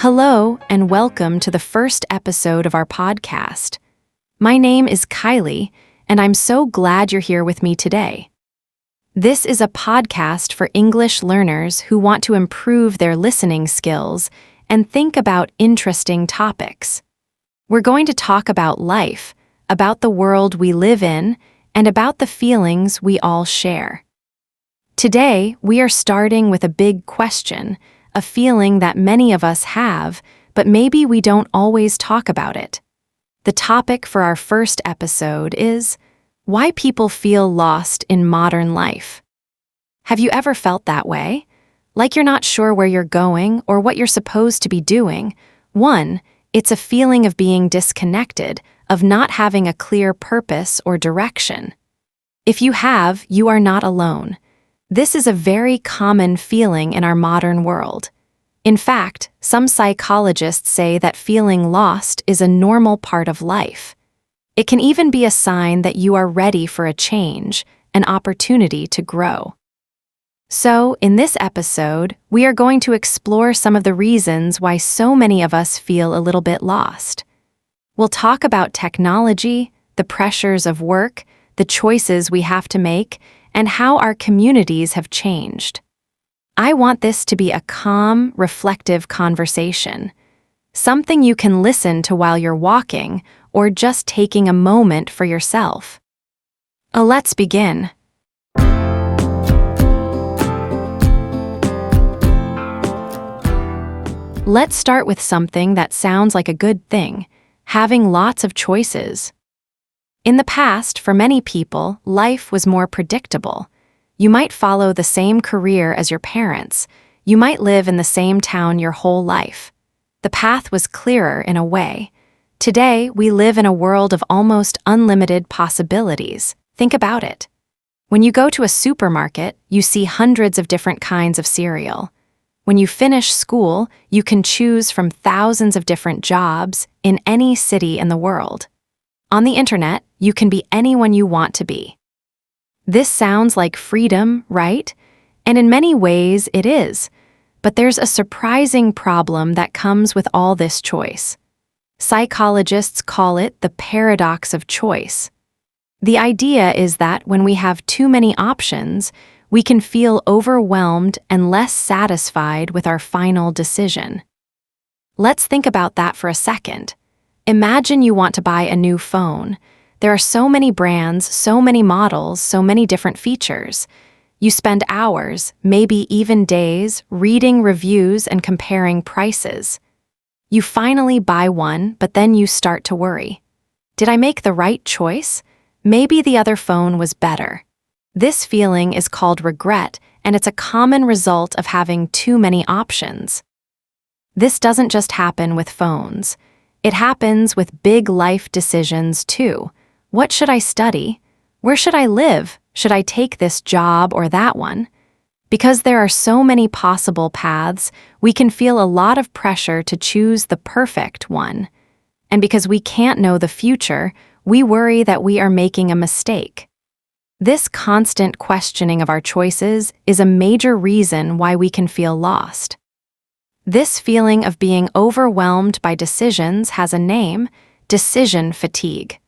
Hello, and welcome to the first episode of our podcast. My name is Kylie, and I'm so glad you're here with me today. This is a podcast for English learners who want to improve their listening skills and think about interesting topics. We're going to talk about life, about the world we live in, and about the feelings we all share. Today, we are starting with a big question, a feeling that many of us have, but maybe we don't always talk about it. The topic for our first episode is why people feel lost in modern life. Have you ever felt that way? Like you're not sure where you're going or what you're supposed to be doing? It's a feeling of being disconnected, of not having a clear purpose or direction. If you have, you are not alone. This is a very common feeling in our modern world. In fact, some psychologists say that feeling lost is a normal part of life. It can even be a sign that you are ready for a change, an opportunity to grow. So, in this episode, we are going to explore some of the reasons why so many of us feel a little bit lost. We'll talk about technology, the pressures of work, the choices we have to make, and how our communities have changed. I want this to be a calm, reflective conversation, something you can listen to while you're walking or just taking a moment for yourself. Let's begin. Let's start with something that sounds like a good thing, having lots of choices. In the past, for many people, life was more predictable. You might follow the same career as your parents. You might live in the same town your whole life. The path was clearer in a way. Today, we live in a world of almost unlimited possibilities. Think about it. When you go to a supermarket, you see hundreds of different kinds of cereal. When you finish school, you can choose from thousands of different jobs in any city in the world. On the internet, you can be anyone you want to be. This sounds like freedom, right? And in many ways, it is. But there's a surprising problem that comes with all this choice. Psychologists call it the paradox of choice. The idea is that when we have too many options, we can feel overwhelmed and less satisfied with our final decision. Let's think about that for a second. Imagine you want to buy a new phone. There are so many brands, so many models, so many different features. You spend hours, maybe even days, reading reviews and comparing prices. You finally buy one, but then you start to worry. Did I make the right choice? Maybe the other phone was better. This feeling is called regret, and it's a common result of having too many options. This doesn't just happen with phones. It happens with big life decisions, too. What should I study? Where should I live? Should I take this job or that one? Because there are so many possible paths, we can feel a lot of pressure to choose the perfect one. And because we can't know the future, we worry that we are making a mistake. This constant questioning of our choices is a major reason why we can feel lost. This feeling of being overwhelmed by decisions has a name: decision fatigue.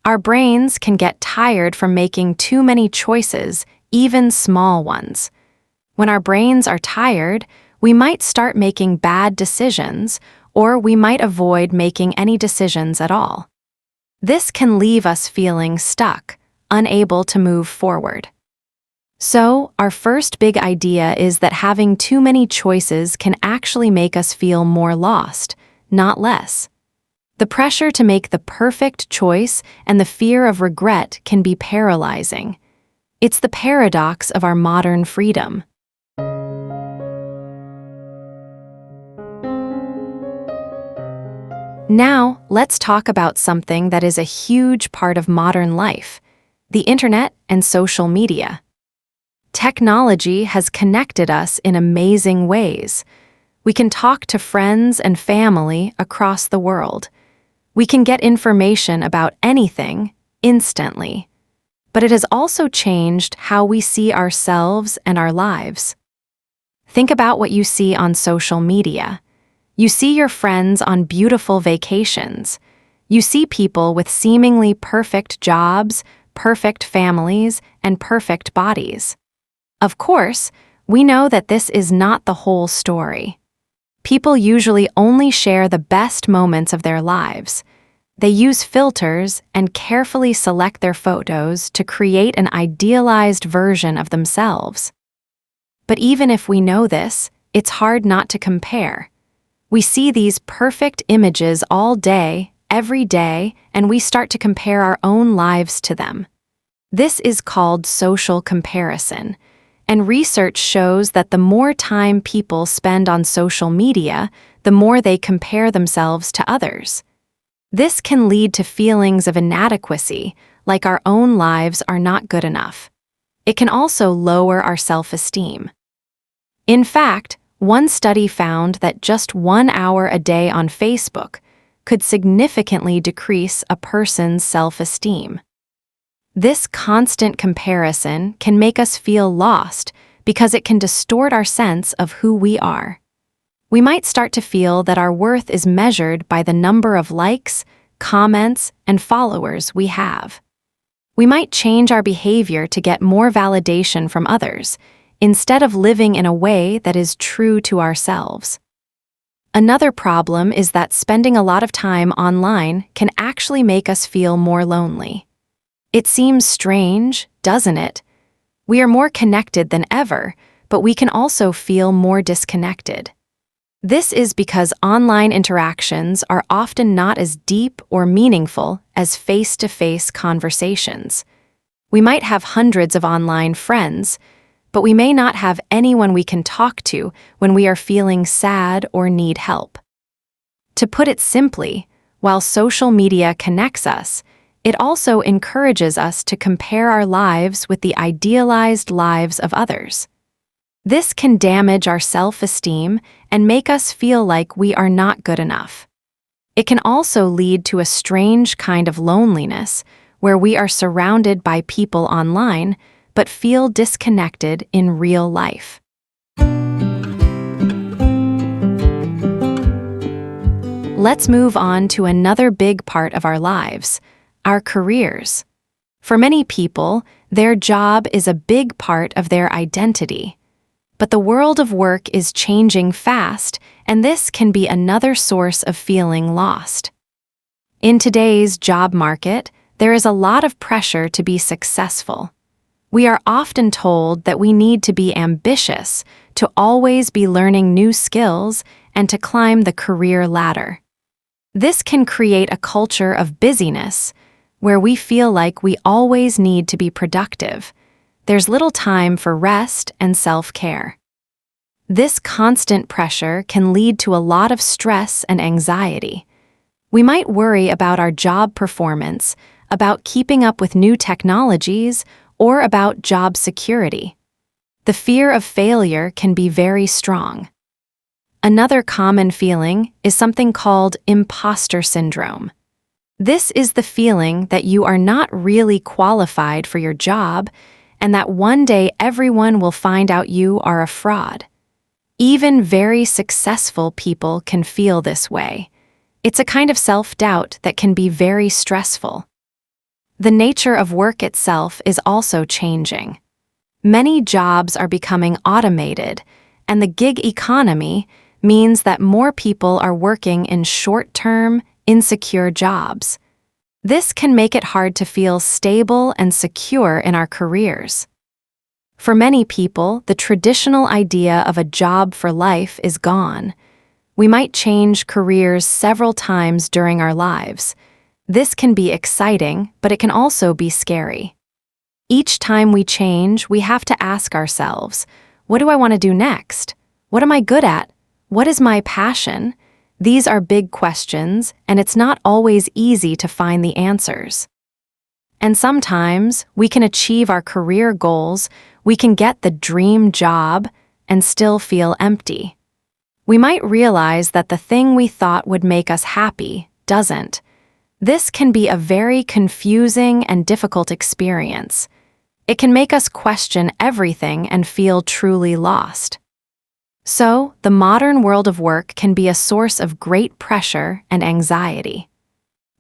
Our brains can get tired from making too many choices, even small ones. When our brains are tired, we might start making bad decisions, or we might avoid making any decisions at all. This can leave us feeling stuck, unable to move forward. So, our first big idea is that having too many choices can actually make us feel more lost, not less. The pressure to make the perfect choice and the fear of regret can be paralyzing. It's the paradox of our modern freedom. Now, let's talk about something that is a huge part of modern life: the internet and social media. Technology has connected us in amazing ways. We can talk to friends and family across the world. We can get information about anything instantly. But it has also changed how we see ourselves and our lives. Think about what you see on social media. You see your friends on beautiful vacations. You see people with seemingly perfect jobs, perfect families, and perfect bodies. Of course, we know that this is not the whole story. People usually only share the best moments of their lives. They use filters and carefully select their photos to create an idealized version of themselves. But even if we know this, it's hard not to compare. We see these perfect images all day, every day, and we start to compare our own lives to them. This is called social comparison, and research shows that the more time people spend on social media, the more they compare themselves to others. This can lead to feelings of inadequacy, like our own lives are not good enough. It can also lower our self-esteem. In fact, one study found that just 1 hour a day on Facebook could significantly decrease a person's self-esteem. This constant comparison can make us feel lost because it can distort our sense of who we are. We might start to feel that our worth is measured by the number of likes, comments, and followers we have. We might change our behavior to get more validation from others, instead of living in a way that is true to ourselves. Another problem is that spending a lot of time online can actually make us feel more lonely. It seems strange, doesn't it? We are more connected than ever, but we can also feel more disconnected. This is because online interactions are often not as deep or meaningful as face-to-face conversations. We might have hundreds of online friends, but we may not have anyone we can talk to when we are feeling sad or need help. To put it simply, while social media connects us, it also encourages us to compare our lives with the idealized lives of others. This can damage our self-esteem and make us feel like we are not good enough. It can also lead to a strange kind of loneliness where we are surrounded by people online but feel disconnected in real life. Let's move on to another big part of our lives, our careers. For many people, their job is a big part of their identity. But the world of work is changing fast, and this can be another source of feeling lost. In today's job market, there is a lot of pressure to be successful. We are often told that we need to be ambitious, to always be learning new skills, and to climb the career ladder. This can create a culture of busyness, where we feel like we always need to be productive. There's little time for rest and self-care. This constant pressure can lead to a lot of stress and anxiety. We might worry about our job performance, about keeping up with new technologies, or about job security. The fear of failure can be very strong. Another common feeling is something called imposter syndrome. This is the feeling that you are not really qualified for your job and that one day everyone will find out you are a fraud. Even very successful people can feel this way. It's a kind of self-doubt that can be very stressful. The nature of work itself is also changing. Many jobs are becoming automated, and the gig economy means that more people are working in short-term, insecure jobs. This can make it hard to feel stable and secure in our careers. For many people, the traditional idea of a job for life is gone. We might change careers several times during our lives. This can be exciting, but it can also be scary. Each time we change, we have to ask ourselves, what do I want to do next? What am I good at? What is my passion? These are big questions, and it's not always easy to find the answers. And sometimes we can achieve our career goals, we can get the dream job, and still feel empty. We might realize that the thing we thought would make us happy doesn't. This can be a very confusing and difficult experience. It can make us question everything and feel truly lost. So, the modern world of work can be a source of great pressure and anxiety.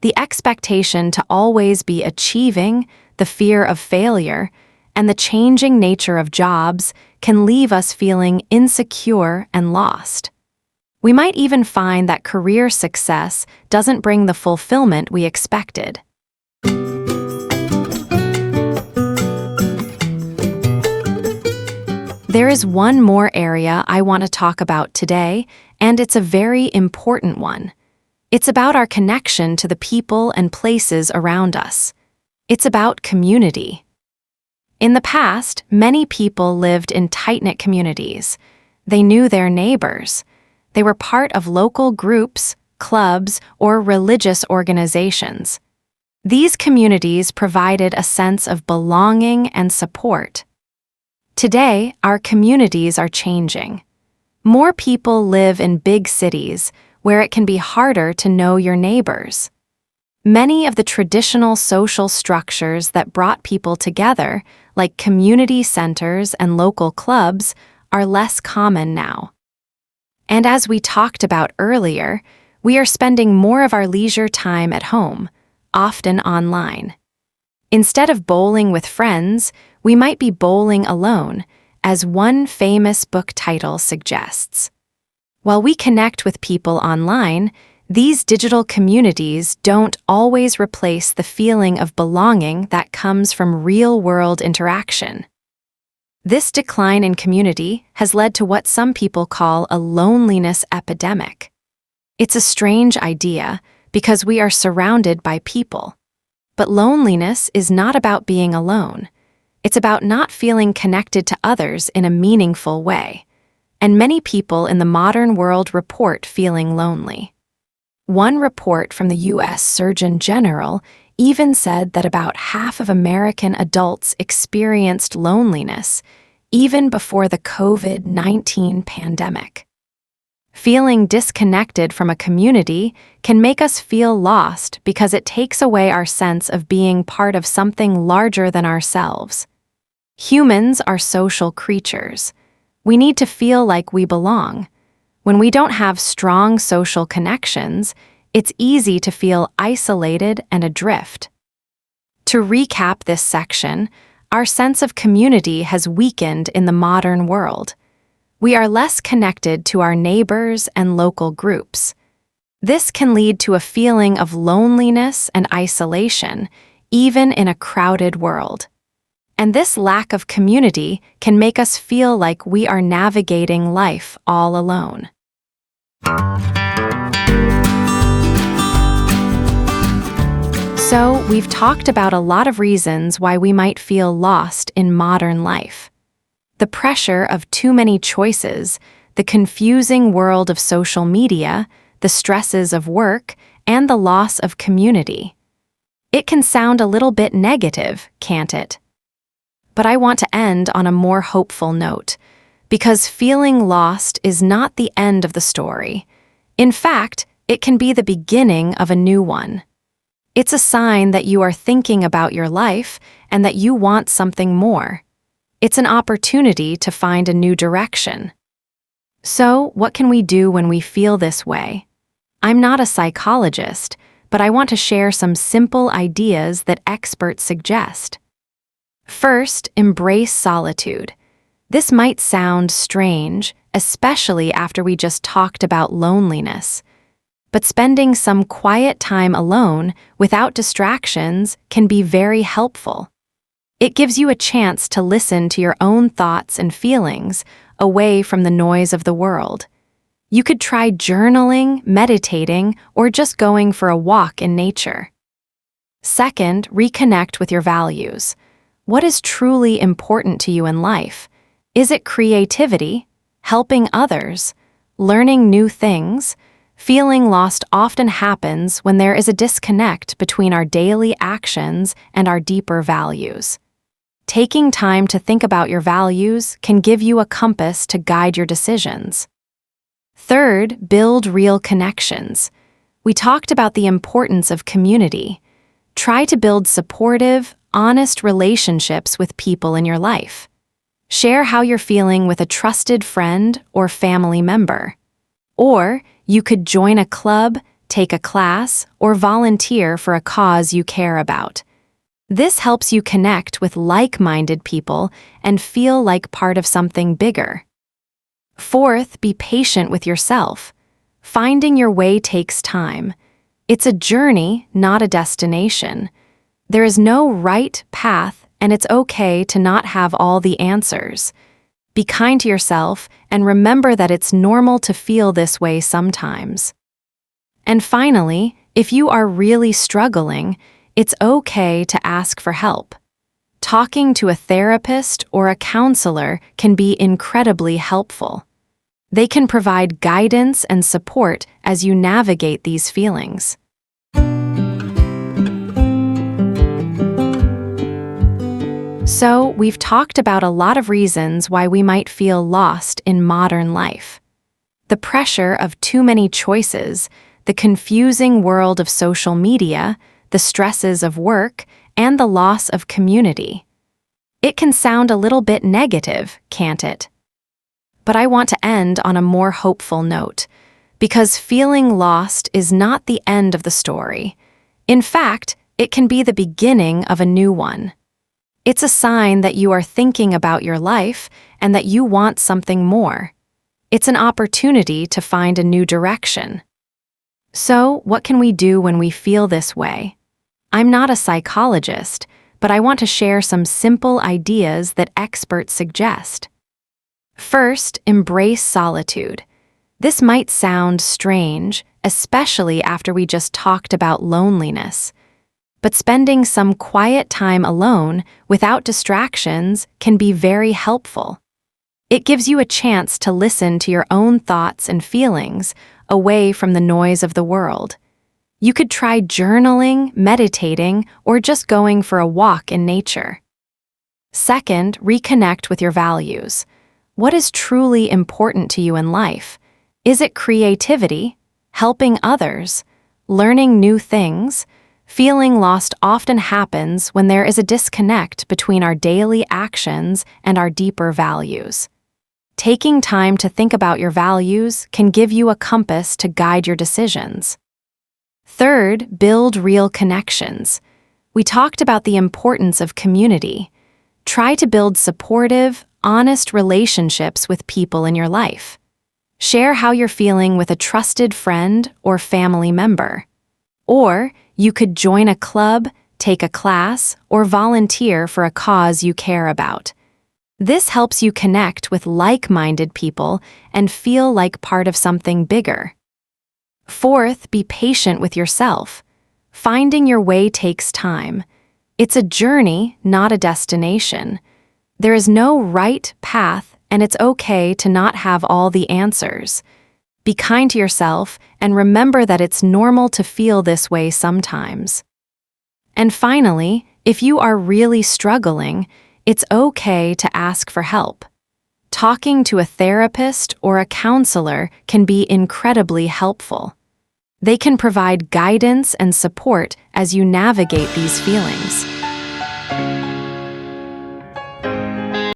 The expectation to always be achieving, the fear of failure, and the changing nature of jobs can leave us feeling insecure and lost. We might even find that career success doesn't bring the fulfillment we expected. There is one more area I want to talk about today, and it's a very important one. It's about our connection to the people and places around us. It's about community. In the past, many people lived in tight-knit communities. They knew their neighbors. They were part of local groups, clubs, or religious organizations. These communities provided a sense of belonging and support. Today, our communities are changing. More people live in big cities, where it can be harder to know your neighbors. Many of the traditional social structures that brought people together, like community centers and local clubs, are less common now. And as we talked about earlier, we are spending more of our leisure time at home, often online. Instead of bowling with friends, we might be bowling alone, as one famous book title suggests. While we connect with people online, these digital communities don't always replace the feeling of belonging that comes from real-world interaction. This decline in community has led to what some people call a loneliness epidemic. It's a strange idea because we are surrounded by people. But loneliness is not about being alone. It's about not feeling connected to others in a meaningful way. And many people in the modern world report feeling lonely. One report from the U.S. Surgeon General even said that about half of American adults experienced loneliness, even before the COVID-19 pandemic. Feeling disconnected from a community can make us feel lost because it takes away our sense of being part of something larger than ourselves. Humans are social creatures. We need to feel like we belong. When we don't have strong social connections, it's easy to feel isolated and adrift. To recap this section, our sense of community has weakened in the modern world. We are less connected to our neighbors and local groups. This can lead to a feeling of loneliness and isolation, even in a crowded world. And this lack of community can make us feel like we are navigating life all alone. So, we've talked about a lot of reasons why we might feel lost in modern life. The pressure of too many choices, the confusing world of social media, the stresses of work, and the loss of community. It can sound a little bit negative, can't it? But I want to end on a more hopeful note, because feeling lost is not the end of the story. In fact, it can be the beginning of a new one. It's a sign that you are thinking about your life and that you want something more. It's an opportunity to find a new direction. So, what can we do when we feel this way? I'm not a psychologist, but I want to share some simple ideas that experts suggest. First, embrace solitude. This might sound strange, especially after we just talked about loneliness. But spending some quiet time alone, without distractions, can be very helpful. It gives you a chance to listen to your own thoughts and feelings, away from the noise of the world. You could try journaling, meditating, or just going for a walk in nature. Second, reconnect with your values. What is truly important to you in life? Is it creativity, helping others, learning new things? Feeling lost often happens when there is a disconnect between our daily actions and our deeper values. Taking time to think about your values can give you a compass to guide your decisions. Third, build real connections. We talked about the importance of community. Try to build supportive, honest relationships with people in your life. Share how you're feeling with a trusted friend or family member. Or you could join a club, take a class, or volunteer for a cause you care about. This helps you connect with like-minded people and feel like part of something bigger. Fourth, be patient with yourself. Finding your way takes time. It's a journey, not a destination. There is no right path, and it's okay to not have all the answers. Be kind to yourself and remember that it's normal to feel this way sometimes. And finally, if you are really struggling, it's okay to ask for help. Talking to a therapist or a counselor can be incredibly helpful. They can provide guidance and support as you navigate these feelings. So, we've talked about a lot of reasons why we might feel lost in modern life. The pressure of too many choices, the confusing world of social media, the stresses of work, and the loss of community. It can sound a little bit negative, can't it? But I want to end on a more hopeful note, because feeling lost is not the end of the story. In fact, it can be the beginning of a new one. It's a sign that you are thinking about your life and that you want something more. It's an opportunity to find a new direction. So, what can we do when we feel this way? I'm not a psychologist, but I want to share some simple ideas that experts suggest. First, embrace solitude. This might sound strange, especially after we just talked about loneliness. But spending some quiet time alone, without distractions, can be very helpful. It gives you a chance to listen to your own thoughts and feelings, away from the noise of the world. You could try journaling, meditating, or just going for a walk in nature. Second, reconnect with your values. What is truly important to you in life? Is it creativity, helping others, learning new things? Feeling lost often happens when there is a disconnect between our daily actions and our deeper values. Taking time to think about your values can give you a compass to guide your decisions. Third, build real connections. We talked about the importance of community. Try to build supportive, honest relationships with people in your life. Share how you're feeling with a trusted friend or family member. Or you could join a club, take a class, or volunteer for a cause you care about. This helps you connect with like-minded people and feel like part of something bigger. Fourth, be patient with yourself. Finding your way takes time. It's a journey, not a destination. There is no right path, and it's okay to not have all the answers. Be kind to yourself and remember that it's normal to feel this way sometimes. And finally, if you are really struggling, it's okay to ask for help. Talking to a therapist or a counselor can be incredibly helpful. They can provide guidance and support as you navigate these feelings.